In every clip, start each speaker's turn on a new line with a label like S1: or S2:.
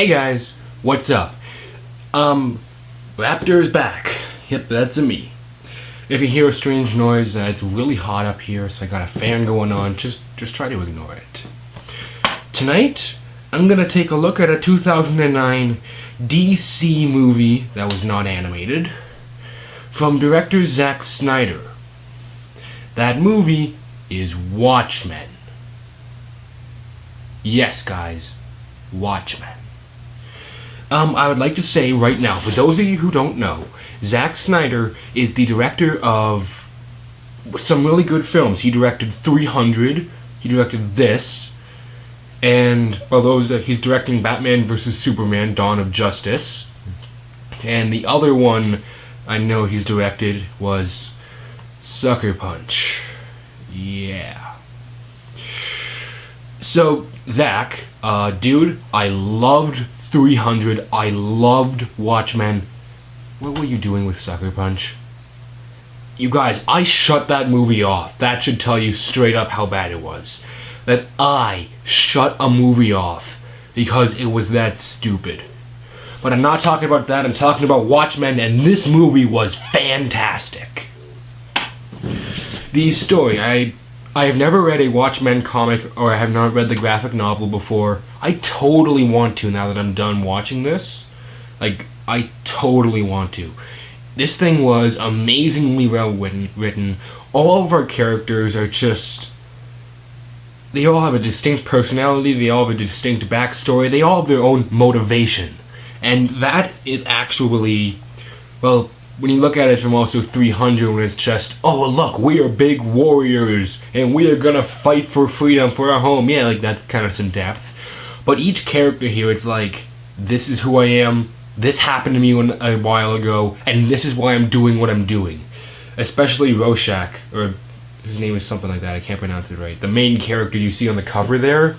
S1: Hey guys, what's up? Raptor is back. Yep, that's me. If you hear a strange noise, it's really hot up here, so I got a fan going on. Just try to ignore it. Tonight, I'm gonna take a look at a 2009 DC movie that was not animated from director Zack Snyder. That movie is Watchmen. Yes, guys, Watchmen. I would like to say right now, for those of you who don't know, Zack Snyder is the director of some really good films. He directed 300, he directed this, and he's directing Batman vs. Superman, Dawn of Justice. And the other one I know he's directed was Sucker Punch. Yeah. So, Zack, dude, I loved 300. I loved Watchmen. What were you doing with Sucker Punch? You guys, I shut that movie off. That should tell you straight up how bad it was. That I shut a movie off because it was that stupid. But I'm not talking about that. I'm talking about Watchmen, and this movie was fantastic. The story, I have never read a Watchmen comic, or I have not read the graphic novel before. I totally want to now that I'm done watching this. I totally want to. This thing was amazingly well written. All of our characters are just... They all have a distinct personality, they all have a distinct backstory, they all have their own motivation. And that is actually... Well, when you look at it from also 300, when it's just, oh look, we are big warriors, and we are gonna fight for freedom for our home. Yeah, that's kind of some depth. But each character here, it's like, this is who I am, this happened to me a while ago, and this is why I'm doing what I'm doing. Especially Rorschach, or his name is something like that, I can't pronounce it right. The main character you see on the cover there,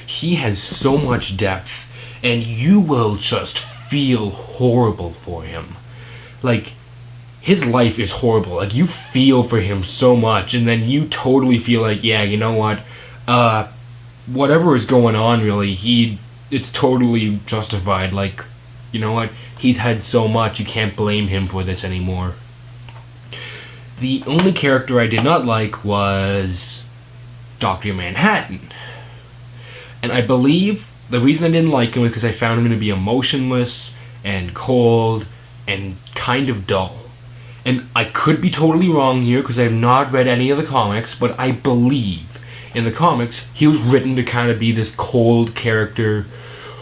S1: he has so much depth, and you will just feel horrible for him. His life is horrible. You feel for him so much, and then you totally feel like, yeah, you know what? Whatever is going on, really, it's totally justified. You know what? He's had so much, you can't blame him for this anymore. The only character I did not like was Dr. Manhattan. And I believe the reason I didn't like him was because I found him to be emotionless and cold and kind of dull. And I could be totally wrong here because I have not read any of the comics, but I believe in the comics he was written to kind of be this cold character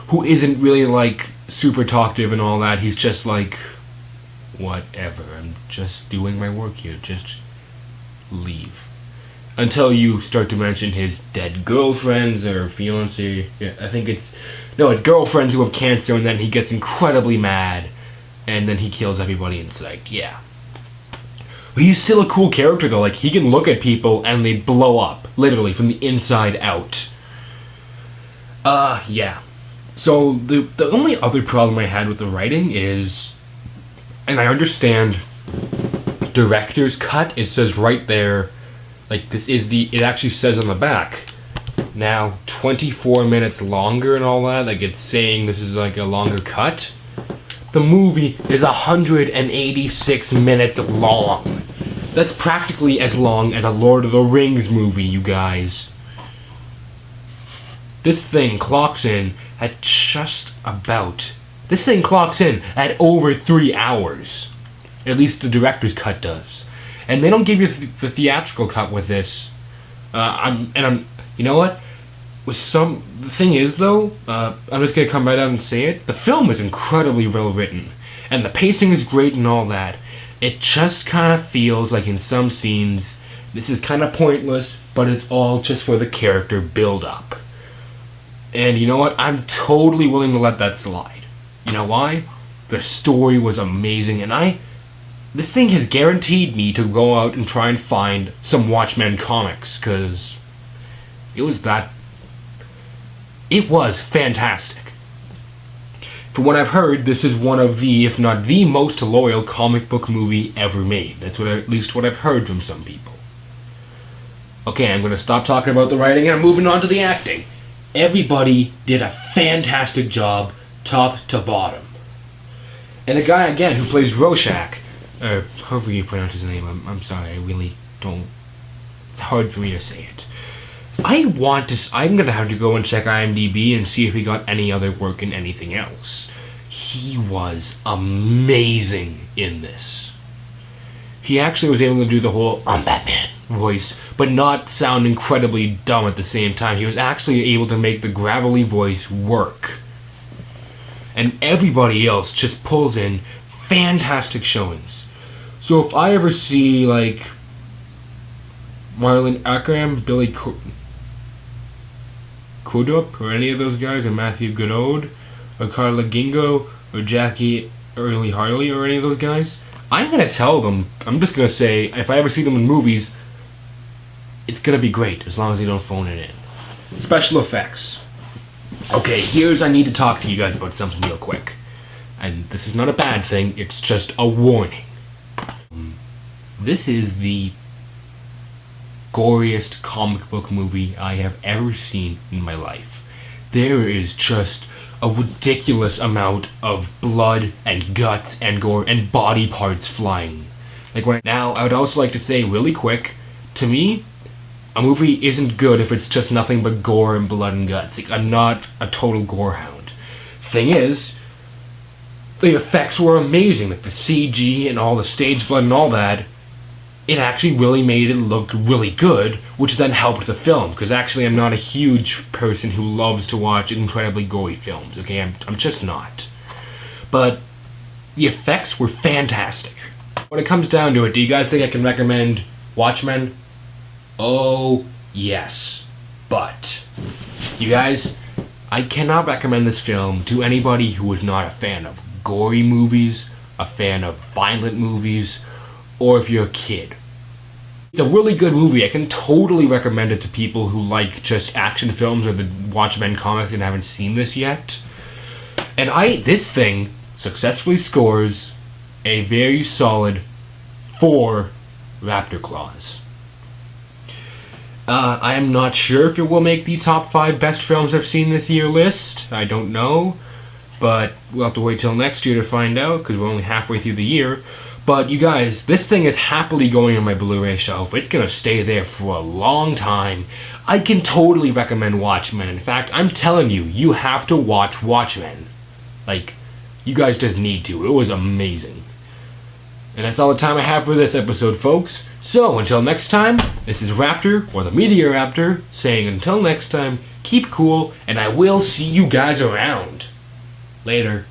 S1: who isn't really super talkative and all that. He's just whatever, I'm just doing my work here, just leave. Until you start to mention his dead girlfriends or fiancé. Yeah, I think it's girlfriends who have cancer, and then he gets incredibly mad and then he kills everybody in sight. Yeah. But he's still a cool character though. He can look at people and they blow up, literally from the inside out. Yeah. So the only other problem I had with the writing is, and I understand director's cut, it says right there, it actually says on the back, now 24 minutes longer and all that, it's saying this is a longer cut. The movie is 186 minutes long. That's practically as long as a Lord of the Rings movie, you guys. This thing clocks in at over 3 hours. At least the director's cut does. And they don't give you the theatrical cut with this. You know what? The thing is though, I'm just gonna come right out and say it, the film is incredibly well written, and the pacing is great and all that. It just kind of feels like in some scenes, this is kind of pointless, but it's all just for the character build up. And you know what? I'm totally willing to let that slide. You know why? The story was amazing, and this thing has guaranteed me to go out and try and find some Watchmen comics, because it was fantastic. From what I've heard, this is one of the, if not the most loyal comic book movie ever made. That's at least what I've heard from some people. Okay, I'm going to stop talking about the writing and I'm moving on to the acting. Everybody did a fantastic job. top to bottom. And the guy, again, who plays Rorschach, however you pronounce his name, I'm sorry, I really don't, it's hard for me to say it. I'm gonna have to go and check IMDb and see if he got any other work in anything else. He was amazing in this. He actually was able to do the whole "I'm Batman" voice, but not sound incredibly dumb at the same time. He was actually able to make the gravelly voice work. And everybody else just pulls in fantastic showings. So if I ever see, like, Marlon Akram, Billy Crudup, or any of those guys, or Matthew Goddard, or Carla Gingo, or Jackie Early Harley, or any of those guys, I'm gonna tell them, I'm just gonna say, if I ever see them in movies, it's gonna be great, as long as they don't phone it in. Special effects. Okay, I need to talk to you guys about something real quick. And this is not a bad thing, it's just a warning. This is the goriest comic book movie I have ever seen in my life. There is just a ridiculous amount of blood and guts and gore and body parts flying. Now, I would also like to say really quick, to me, a movie isn't good if it's just nothing but gore and blood and guts. I'm not a total gore hound. Thing is, the effects were amazing, the CG and all the stage blood and all that. It actually really made it look really good, which then helped the film, because actually I'm not a huge person who loves to watch incredibly gory films, okay? I'm just not. But the effects were fantastic. When it comes down to it, do you guys think I can recommend Watchmen? Oh, yes. But, you guys, I cannot recommend this film to anybody who is not a fan of gory movies, a fan of violent movies, or if you're a kid. It's a really good movie. I can totally recommend it to people who like just action films or the Watchmen comics and haven't seen this yet. And this thing successfully scores a very solid 4 Raptor Claws. I am not sure if it will make the top 5 best films I've seen this year list. I don't know. But we'll have to wait till next year to find out, because we're only halfway through the year. But you guys, this thing is happily going on my Blu-ray shelf. It's gonna stay there for a long time. I can totally recommend Watchmen. In fact, I'm telling you, you have to watch Watchmen. You guys just need to. It was amazing. And that's all the time I have for this episode, folks. So, until next time, this is Raptor, or the Meteor Raptor, saying until next time, keep cool, and I will see you guys around. Later.